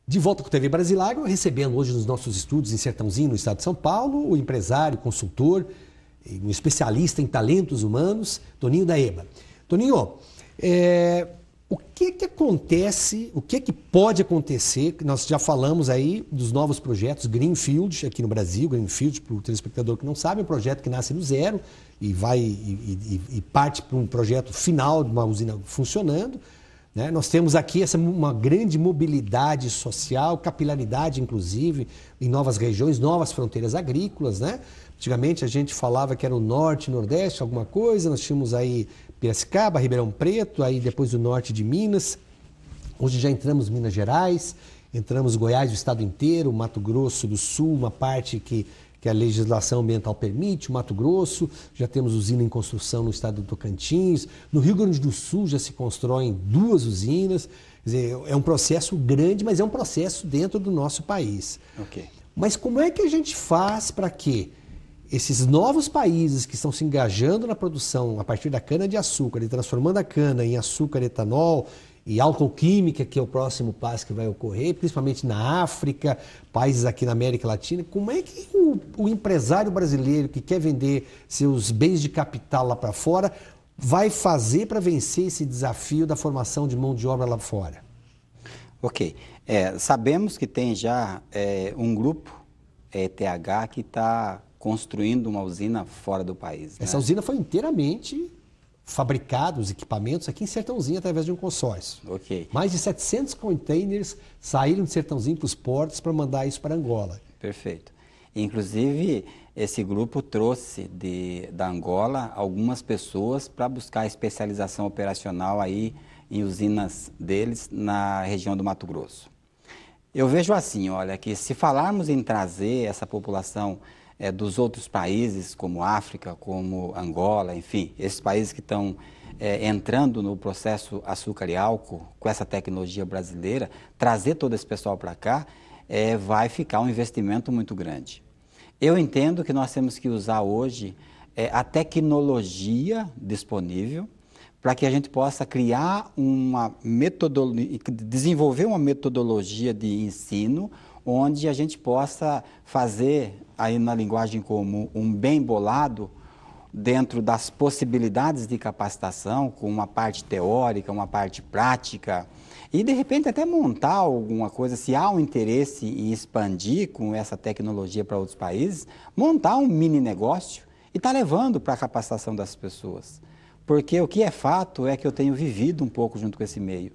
De volta com o TV Brasilário, recebendo hoje nos nossos estúdios em Sertãozinho, no estado de São Paulo, o empresário, consultor, um especialista em talentos humanos, Toninho da EBA. Toninho, o que acontece, o que pode acontecer, nós já falamos aí dos novos projetos Greenfield aqui no Brasil, Greenfield, para o telespectador que não sabe, é um projeto que nasce do zero e parte para um projeto final de uma usina funcionando. Né? Nós temos aqui uma grande mobilidade social, capilaridade, inclusive, em novas regiões, novas fronteiras agrícolas. Né? Antigamente a gente falava que era o norte, nordeste, alguma coisa. Nós tínhamos aí Piracicaba, Ribeirão Preto, aí depois o norte de Minas. Hoje já entramos em Minas Gerais, entramos Goiás, o estado inteiro, Mato Grosso do Sul, uma parte que a legislação ambiental permite, o Mato Grosso, já temos usina em construção no estado do Tocantins, no Rio Grande do Sul já se constroem 2 usinas, quer dizer, é um processo grande, mas é um processo dentro do nosso país. Okay. Mas como é que a gente faz para que esses novos países que estão se engajando na produção a partir da cana-de-açúcar e transformando a cana em açúcar, etanol e álcool química, que é o próximo passo que vai ocorrer, principalmente na África, países aqui na América Latina, como é que o empresário brasileiro que quer vender seus bens de capital lá para fora vai fazer para vencer esse desafio da formação de mão de obra lá fora? Ok. Sabemos que tem já um grupo, ETH, que está construindo uma usina fora do país. Essa usina foi inteiramente fabricada, os equipamentos, aqui em Sertãozinho, através de um consórcio. Ok. Mais de 700 containers saíram de Sertãozinho para os portos para mandar isso para Angola. Perfeito. Inclusive, esse grupo trouxe da Angola algumas pessoas para buscar especialização operacional aí em usinas deles na região do Mato Grosso. Eu vejo assim, olha, que se falarmos em trazer essa população dos outros países, como África, como Angola, enfim, esses países que estão entrando no processo açúcar e álcool com essa tecnologia brasileira, trazer todo esse pessoal para cá, vai ficar um investimento muito grande. Eu entendo que nós temos que usar hoje a tecnologia disponível para que a gente possa criar desenvolver uma metodologia de ensino onde a gente possa fazer, aí na linguagem comum, um bem bolado dentro das possibilidades de capacitação, com uma parte teórica, uma parte prática, e de repente até montar alguma coisa, se há um interesse em expandir com essa tecnologia para outros países, montar um mini negócio e estar levando para a capacitação das pessoas. Porque o que é fato é que eu tenho vivido um pouco junto com esse meio,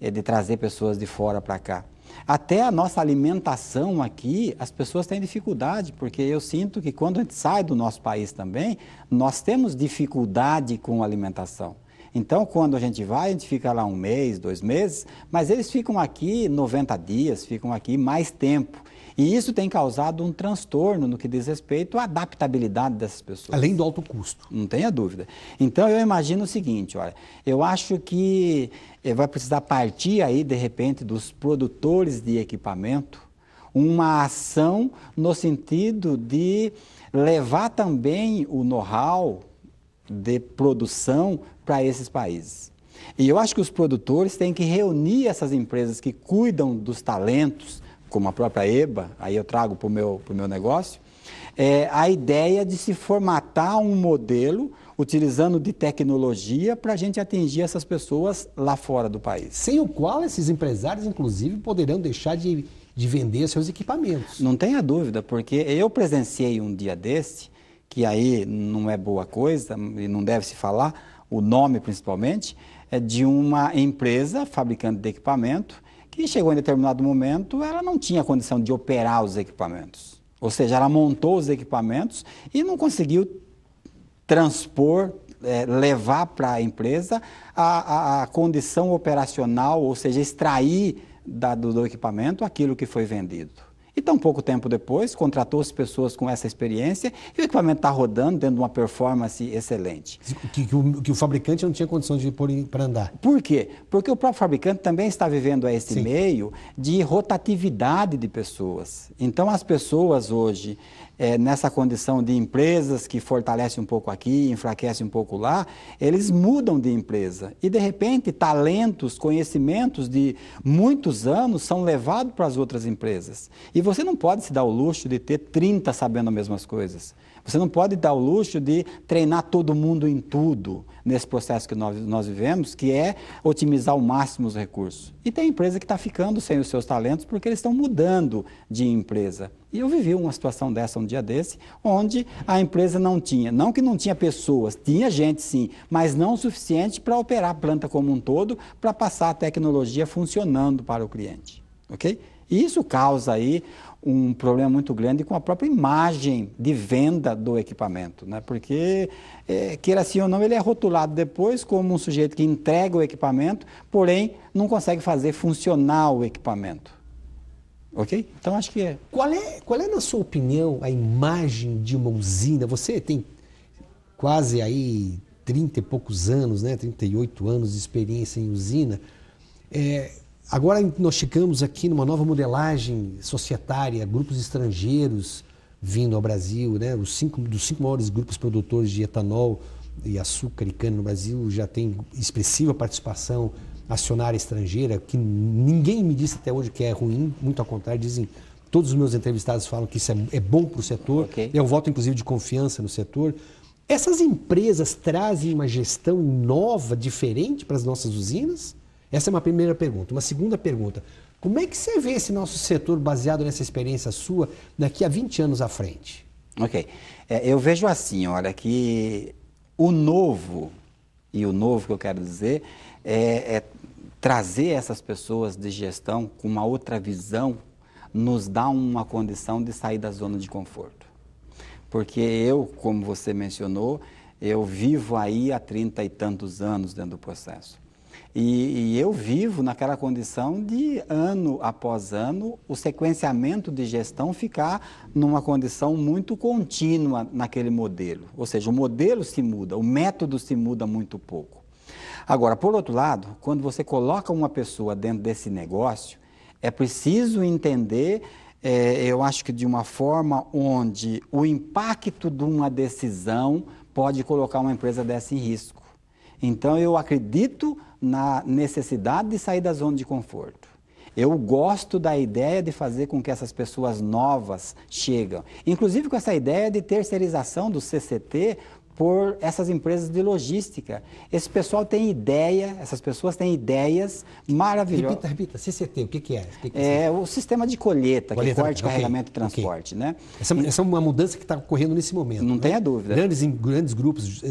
de trazer pessoas de fora para cá. Até a nossa alimentação aqui, as pessoas têm dificuldade, porque eu sinto que quando a gente sai do nosso país também, nós temos dificuldade com a alimentação. Então, quando a gente vai, a gente fica lá 1 mês, 2 meses, mas eles ficam aqui 90 dias, ficam aqui mais tempo. E isso tem causado um transtorno no que diz respeito à adaptabilidade dessas pessoas. Além do alto custo. Não tenha dúvida. Então, eu imagino o seguinte, olha, eu acho que vai precisar partir aí, de repente, dos produtores de equipamento, uma ação no sentido de levar também o know-how de produção para esses países. E eu acho que os produtores têm que reunir essas empresas que cuidam dos talentos, como a própria EBA, aí eu trago para o meu negócio, a ideia de se formatar um modelo utilizando de tecnologia para a gente atingir essas pessoas lá fora do país. Sem o qual esses empresários, inclusive, poderão deixar de vender seus equipamentos. Não tenha dúvida, porque eu presenciei um dia desse, que aí não é boa coisa, e não deve se falar, o nome principalmente, de uma empresa fabricante de equipamento, que chegou em determinado momento, ela não tinha condição de operar os equipamentos. Ou seja, ela montou os equipamentos e não conseguiu transpor, levar para a empresa a condição operacional, ou seja, extrair do equipamento aquilo que foi vendido. E tão pouco tempo depois, contratou-se pessoas com essa experiência e o equipamento está rodando dentro de uma performance excelente. Que o fabricante não tinha condições de pôr para andar. Por quê? Porque o próprio fabricante também está vivendo esse meio de rotatividade de pessoas. Então, as pessoas hoje nessa condição de empresas que fortalecem um pouco aqui, enfraquecem um pouco lá, eles mudam de empresa. E, de repente, talentos, conhecimentos de muitos anos são levados para as outras empresas. E você não pode se dar o luxo de ter 30 sabendo as mesmas coisas. Você não pode dar o luxo de treinar todo mundo em tudo nesse processo que nós vivemos, que é otimizar ao máximo os recursos. E tem empresa que está ficando sem os seus talentos porque eles estão mudando de empresa. E eu vivi uma situação dessa um dia desse, onde a empresa não tinha, não que não tinha pessoas, tinha gente sim, mas não o suficiente para operar a planta como um todo, para passar a tecnologia funcionando para o cliente. Ok? E isso causa aí um problema muito grande com a própria imagem de venda do equipamento, né? Porque, queira assim ou não, ele é rotulado depois como um sujeito que entrega o equipamento, porém não consegue fazer funcionar o equipamento. Ok? Então acho que é. Qual é, na sua opinião, a imagem de uma usina? Você tem quase aí 30 e poucos anos, né? 38 anos de experiência em usina. Agora nós chegamos aqui numa nova modelagem societária, grupos estrangeiros vindo ao Brasil, né? Dos cinco maiores grupos produtores de etanol e açúcar e cana no Brasil já tem expressiva participação acionária estrangeira, que ninguém me disse até hoje que é ruim, muito ao contrário, dizem, todos os meus entrevistados falam que isso é bom para o setor, é um voto inclusive de confiança no setor. Essas empresas trazem uma gestão nova, diferente para as nossas usinas? Essa é uma primeira pergunta. Uma segunda pergunta, como é que você vê esse nosso setor baseado nessa experiência sua daqui a 20 anos à frente? Ok. Eu vejo assim, olha, que o novo, e o novo que eu quero dizer, é trazer essas pessoas de gestão com uma outra visão, nos dá uma condição de sair da zona de conforto. Porque eu, como você mencionou, eu vivo aí há 30 e tantos anos dentro do processo. E eu vivo naquela condição de, ano após ano, o sequenciamento de gestão ficar numa condição muito contínua naquele modelo. Ou seja, o modelo se muda, o método se muda muito pouco. Agora, por outro lado, quando você coloca uma pessoa dentro desse negócio, é preciso entender, eu acho que de uma forma onde o impacto de uma decisão pode colocar uma empresa dessa em risco. Então, eu acredito na necessidade de sair da zona de conforto. Eu gosto da ideia de fazer com que essas pessoas novas cheguem. Inclusive com essa ideia de terceirização do CCT por essas empresas de logística. Esse pessoal tem ideia, essas pessoas têm ideias maravilhosas. Repita, CCT, o que é? É o sistema de colheita, que é corte, carregamento e transporte. Né? Essa é uma mudança que está ocorrendo nesse momento. Não tenha dúvida. Grandes grupos...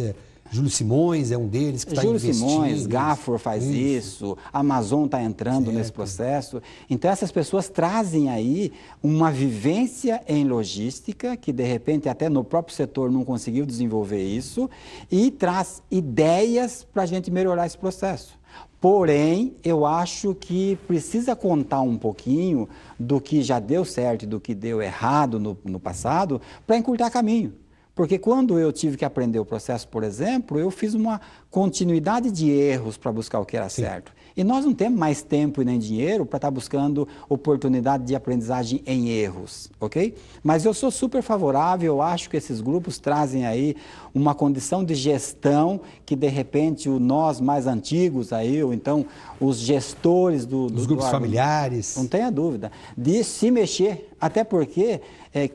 Júlio Simões é um deles que está investindo. Júlio Simões, Gafor faz isso, Amazon está entrando nesse processo. Então, essas pessoas trazem aí uma vivência em logística, que de repente até no próprio setor não conseguiu desenvolver isso, e traz ideias para a gente melhorar esse processo. Porém, eu acho que precisa contar um pouquinho do que já deu certo e do que deu errado no passado para encurtar caminho. Porque quando eu tive que aprender o processo, por exemplo, eu fiz uma continuidade de erros para buscar o que era certo. E nós não temos mais tempo e nem dinheiro para estar buscando oportunidade de aprendizagem em erros, ok? Mas eu sou super favorável, eu acho que esses grupos trazem aí uma condição de gestão que, de repente, nós mais antigos aí, ou então os gestores dos grupos familiares, não tenha dúvida, de se mexer, até porque,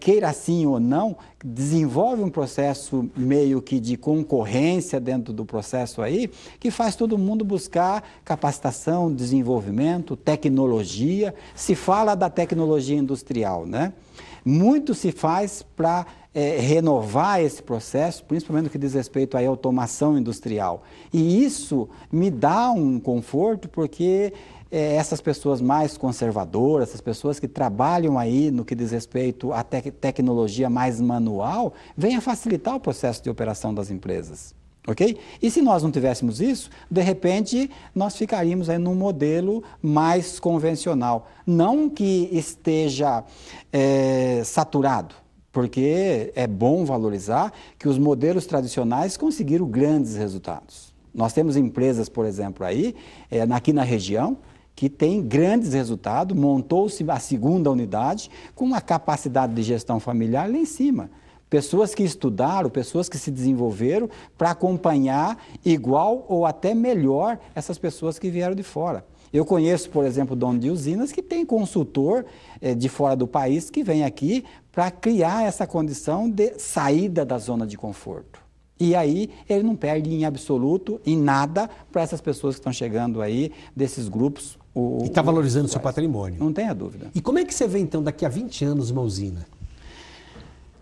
queira assim ou não, desenvolve um processo meio que de concorrência dentro do processo aí, que faz todo mundo buscar capacitação, desenvolvimento, tecnologia. Se fala da tecnologia industrial, né? Muito se faz para renovar esse processo, principalmente no que diz respeito à automação industrial. E isso me dá um conforto porque essas pessoas mais conservadoras, essas pessoas que trabalham aí no que diz respeito à tecnologia mais manual, vêm a facilitar o processo de operação das empresas. Ok? E se nós não tivéssemos isso, de repente nós ficaríamos aí num modelo mais convencional. Não que esteja saturado, porque é bom valorizar que os modelos tradicionais conseguiram grandes resultados. Nós temos empresas, por exemplo, aí, aqui na região, que tem grandes resultados, montou-se a segunda unidade com uma capacidade de gestão familiar lá em cima. Pessoas que estudaram, pessoas que se desenvolveram para acompanhar igual ou até melhor essas pessoas que vieram de fora. Eu conheço, por exemplo, dono de usinas que tem consultor de fora do país que vem aqui para criar essa condição de saída da zona de conforto. E aí ele não perde em absoluto, em nada, para essas pessoas que estão chegando aí, desses grupos. E está valorizando o seu patrimônio. Não tenha dúvida. E como é que você vê, então, daqui a 20 anos uma usina?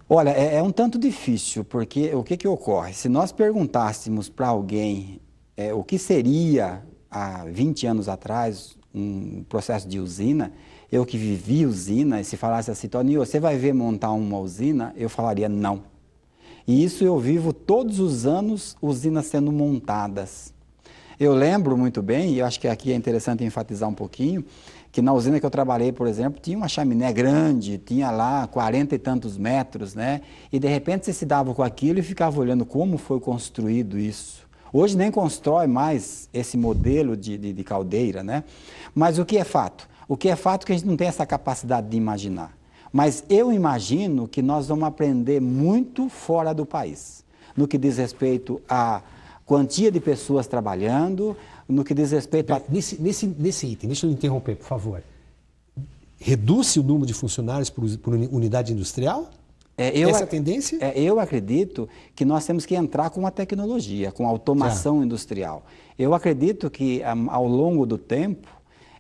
Olha, é um tanto difícil, porque o que ocorre? Se nós perguntássemos para alguém o que seria há 20 anos atrás um processo de usina, eu que vivi usina, e se falasse assim, Toninho, você vai ver montar uma usina? Eu falaria não. E isso eu vivo todos os anos, usinas sendo montadas. Eu lembro muito bem, e eu acho que aqui é interessante enfatizar um pouquinho, que na usina que eu trabalhei, por exemplo, tinha uma chaminé grande, tinha lá 40 e tantos metros, né? E de repente você se dava com aquilo e ficava olhando como foi construído isso. Hoje nem constrói mais esse modelo de caldeira, né? Mas o que é fato? O que é fato é que a gente não tem essa capacidade de imaginar. Mas eu imagino que nós vamos aprender muito fora do país, no que diz respeito à quantia de pessoas trabalhando, no que diz respeito a... Nesse item, deixa eu interromper, por favor. Reduz-se o número de funcionários por unidade industrial? Essa é a tendência? Eu acredito que nós temos que entrar com a tecnologia, com a automação industrial. Eu acredito que, ao longo do tempo,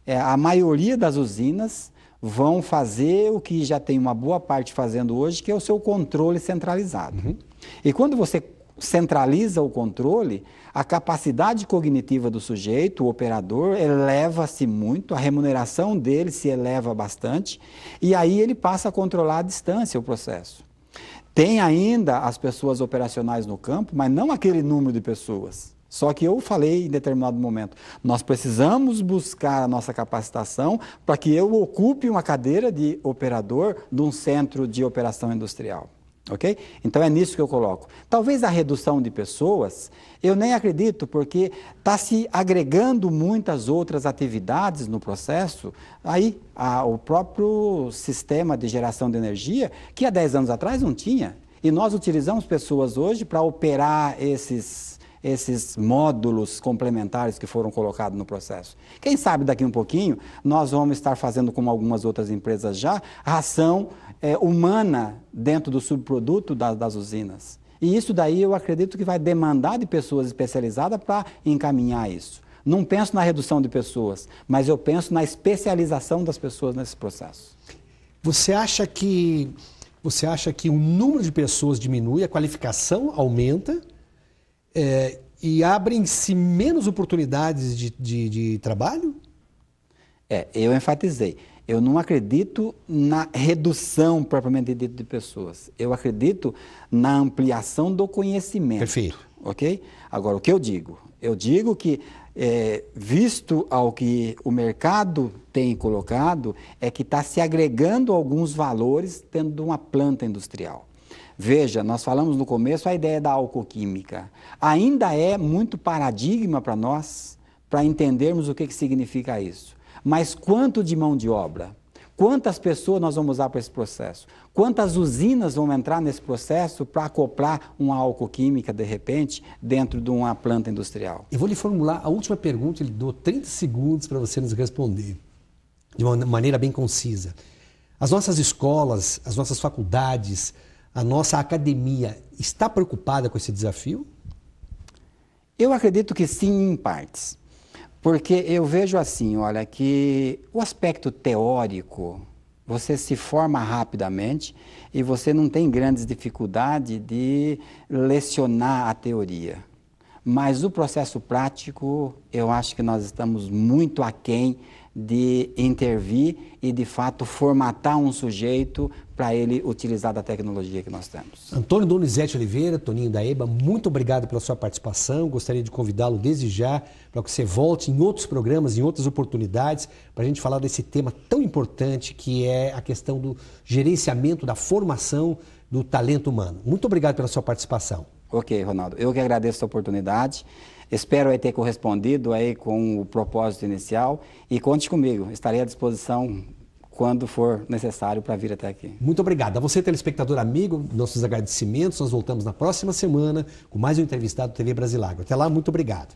a maioria das usinas vão fazer o que já tem uma boa parte fazendo hoje, que é o seu controle centralizado. Uhum. E quando você centraliza o controle, a capacidade cognitiva do sujeito, o operador, eleva-se muito, a remuneração dele se eleva bastante, e aí ele passa a controlar à distância o processo. Tem ainda as pessoas operacionais no campo, mas não aquele número de pessoas. Só que eu falei em determinado momento, nós precisamos buscar a nossa capacitação para que eu ocupe uma cadeira de operador de um centro de operação industrial. Ok? Então é nisso que eu coloco. Talvez a redução de pessoas, eu nem acredito, porque está se agregando muitas outras atividades no processo, aí o próprio sistema de geração de energia, que há 10 anos atrás não tinha. E nós utilizamos pessoas hoje para operar esses módulos complementares que foram colocados no processo. Quem sabe daqui um pouquinho nós vamos estar fazendo, como algumas outras empresas já, ração humana dentro do subproduto das usinas. E isso daí eu acredito que vai demandar de pessoas especializadas para encaminhar isso. Não penso na redução de pessoas, mas eu penso na especialização das pessoas nesse processo. Você acha que o número de pessoas diminui, a qualificação aumenta e abrem-se menos oportunidades de trabalho? Eu enfatizei. Eu não acredito na redução propriamente dita de pessoas. Eu acredito na ampliação do conhecimento. Perfeito. Ok? Agora, o que eu digo? Eu digo que, visto ao que o mercado tem colocado, é que está se agregando alguns valores dentro de uma planta industrial. Veja, nós falamos no começo a ideia da alcoquímica. Ainda é muito paradigma para nós, para entendermos o que significa isso. Mas quanto de mão de obra? Quantas pessoas nós vamos usar para esse processo? Quantas usinas vão entrar nesse processo para acoplar uma alcoquímica, de repente, dentro de uma planta industrial? Eu vou lhe formular a última pergunta, ele dou 30 segundos para você nos responder, de uma maneira bem concisa. As nossas escolas, as nossas faculdades, a nossa academia está preocupada com esse desafio? Eu acredito que sim, em partes. Porque eu vejo assim, olha, que o aspecto teórico, você se forma rapidamente e você não tem grandes dificuldades de lecionar a teoria. Mas o processo prático, eu acho que nós estamos muito aquém de intervir e, de fato, formatar um sujeito para ele utilizar da tecnologia que nós temos. Antônio Donizete Oliveira, Toninho da EBA, muito obrigado pela sua participação. Gostaria de convidá-lo desde já para que você volte em outros programas, em outras oportunidades, para a gente falar desse tema tão importante que é a questão do gerenciamento, da formação do talento humano. Muito obrigado pela sua participação. Ok, Ronaldo. Eu que agradeço a oportunidade. Espero aí ter correspondido aí com o propósito inicial e conte comigo, estarei à disposição quando for necessário para vir até aqui. Muito obrigado. A você, telespectador amigo, nossos agradecimentos. Nós voltamos na próxima semana com mais um entrevistado do TV Brasilagro. Até lá, muito obrigado.